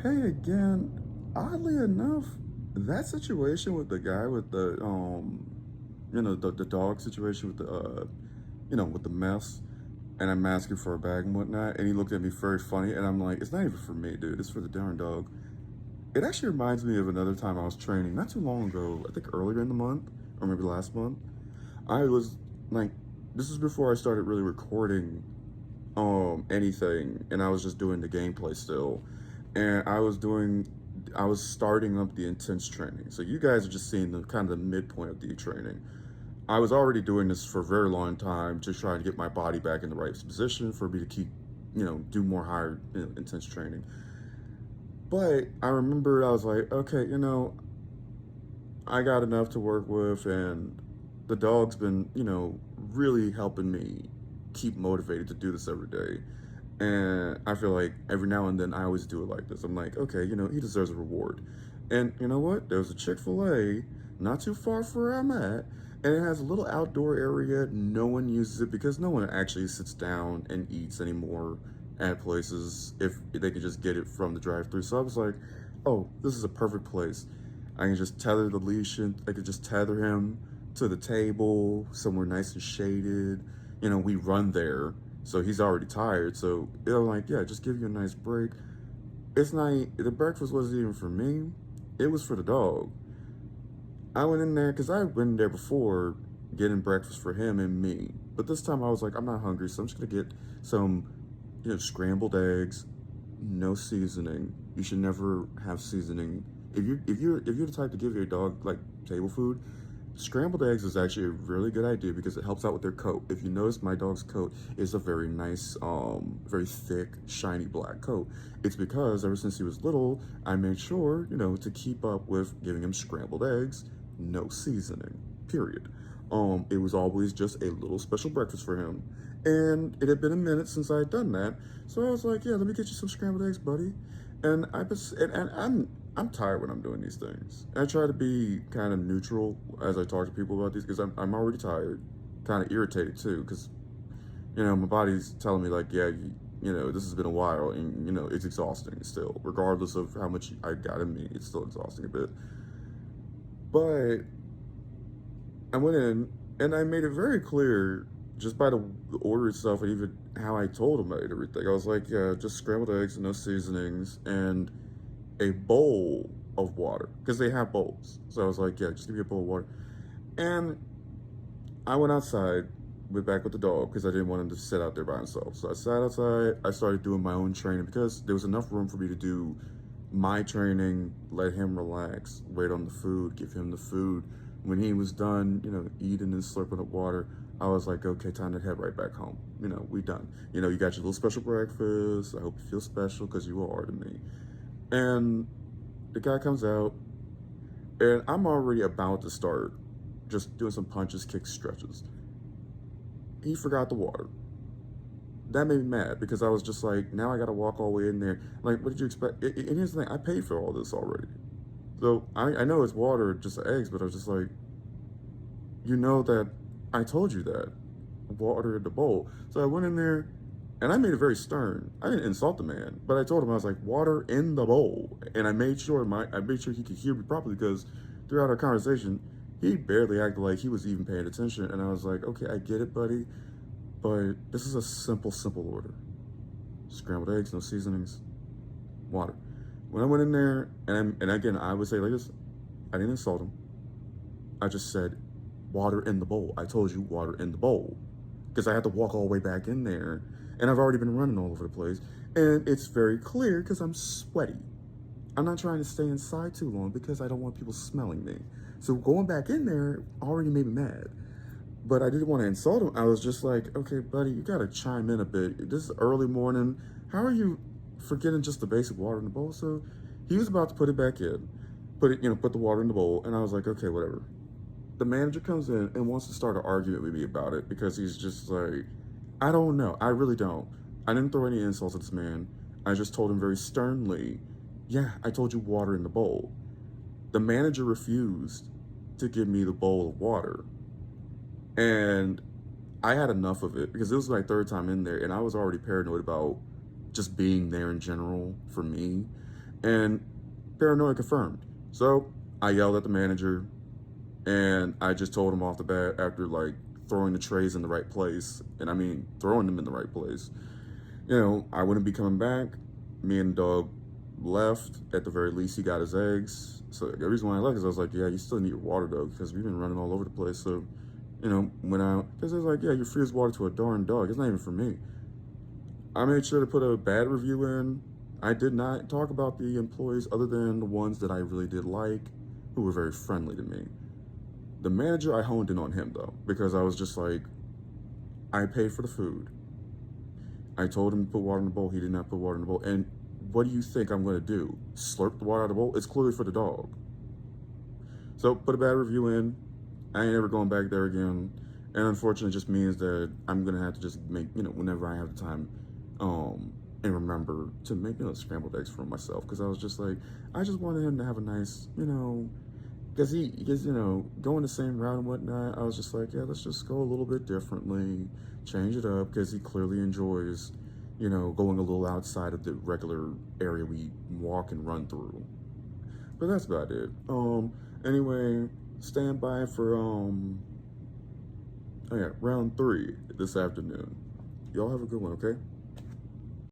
Hey again. Oddly enough, that situation with the guy with the the dog situation with the with the mess, and I'm asking for a bag and whatnot, and he looked at me very funny, and I'm like, it's not even for me, dude. It's for the darn dog. It actually reminds me of another time I was training not too long ago. I think earlier in the month, or maybe last month. I was like, this is before I started really recording anything, and I was just doing the gameplay still, and I was starting up the intense training. So you guys are just seeing the kind of the midpoint of the training. I was already doing this for a very long time, just trying to get my body back in the right position for me to keep, do more higher intense training. But I remember I was like, okay, I got enough to work with, and the dog's been, really helping me keep motivated to do this every day. And I feel like every now and then I always do it like this. I'm like, okay, he deserves a reward. And you know what? There's a Chick-fil-A not too far from where I'm at, and it has a little outdoor area. No one uses it because no one actually sits down and eats anymore at places if they could just get it from the drive-through. So I was like, oh, this is a perfect place. I can just tether the leash and I could just tether him to the table somewhere nice and shaded. We run there, so he's already tired. So they're like, yeah, just give you a nice break. It's not, the breakfast wasn't even for me, it was for the dog. I went in there because I went in there before getting breakfast for him and me. But this time I was like, I'm not hungry, so I'm just gonna get some, scrambled eggs, no seasoning. You should never have seasoning. If you're the type to give your dog like table food, scrambled eggs is actually a really good idea because it helps out with their coat. If you notice, my dog's coat is a very nice, very thick, shiny black coat. It's because ever since he was little, I made sure, to keep up with giving him scrambled eggs, no seasoning, period. It was always just a little special breakfast for him. And it had been a minute since I had done that. So I was like, yeah, let me get you some scrambled eggs, buddy. And I'm tired when I'm doing these things. I try to be kind of neutral as I talk to people about these because I'm already tired, kind of irritated too, because my body's telling me like, yeah, this has been a while, and it's exhausting still, regardless of how much I got in me, it's still exhausting a bit. But I went in and I made it very clear just by the order itself and even how I told him about everything. I was like, yeah, just scrambled eggs and no seasonings and a bowl of water because they have bowls. So I was like, yeah, just give me a bowl of water. And I went outside, went back with the dog because I didn't want him to sit out there by himself. So I sat outside. I started doing my own training because there was enough room for me to do my training, let him relax, wait on the food, give him the food. When he was done, eating and slurping up water, I was like, okay, time to head right back home. We done. You got your little special breakfast. I hope you feel special because you are to me. And the guy comes out, and I'm already about to start just doing some punches, kicks, stretches. He forgot the water. That made me mad because I was just like, now I got to walk all the way in there. Like, what did you expect? And here's the thing, I paid for all this already. So I know it's water, just eggs, but I was just like, that I told you that. Water in the bowl. So I went in there and I made it very stern. I didn't insult the man, but I told him I was like, water in the bowl. And I made sure he could hear me properly because throughout our conversation, he barely acted like he was even paying attention. And I was like, okay, I get it, buddy, but this is a simple order. Scrambled eggs, no seasonings, water. When I went in there, and again, I would say like this, I didn't insult him. I just said, water in the bowl. I told you water in the bowl because I had to walk all the way back in there, and I've already been running all over the place, and it's very clear because I'm sweaty. I'm not trying to stay inside too long because I don't want people smelling me. So going back in there already made me mad. But I didn't want to insult him. I was just like, okay, buddy, you gotta chime in a bit. This is early morning. How are you forgetting just the basic water in the bowl? So he was about to put it back in, put the water in the bowl, and I was like, okay, whatever. The manager comes in and wants to start an argument with me about it because he's just like, I don't know. I really don't. I didn't throw any insults at this man. I just told him very sternly, yeah, I told you water in the bowl. The manager refused to give me the bowl of water. And I had enough of it because it was my third time in there and I was already paranoid about just being there in general for me. And paranoia confirmed. So I yelled at the manager, and I just told him off the bat after like throwing the trays in the right place, and I mean throwing them in the right place. I wouldn't be coming back. Me and the dog left. At the very least, he got his eggs. So the reason why I left is I was like, yeah, you still need your water though, because we've been running all over the place. So, when because it's like, yeah, you free as water to a darn dog. It's not even for me. I made sure to put a bad review in. I did not talk about the employees other than the ones that I really did like, who were very friendly to me. The manager, I honed in on him though, because I was just like, I paid for the food. I told him to put water in the bowl. He did not put water in the bowl. And what do you think I'm going to do? Slurp the water out of the bowl? It's clearly for the dog. So put a bad review in. I ain't ever going back there again. And unfortunately, it just means that I'm going to have to just make, whenever I have the time, and remember to make, scrambled eggs for myself. Because I was just like, I just wanted him to have a nice, because going the same route and whatnot, I was just like, yeah, let's just go a little bit differently, change it up, because he clearly enjoys, going a little outside of the regular area we walk and run through. But that's about it. Anyway, stand by for round 3 this afternoon. Y'all have a good one, okay?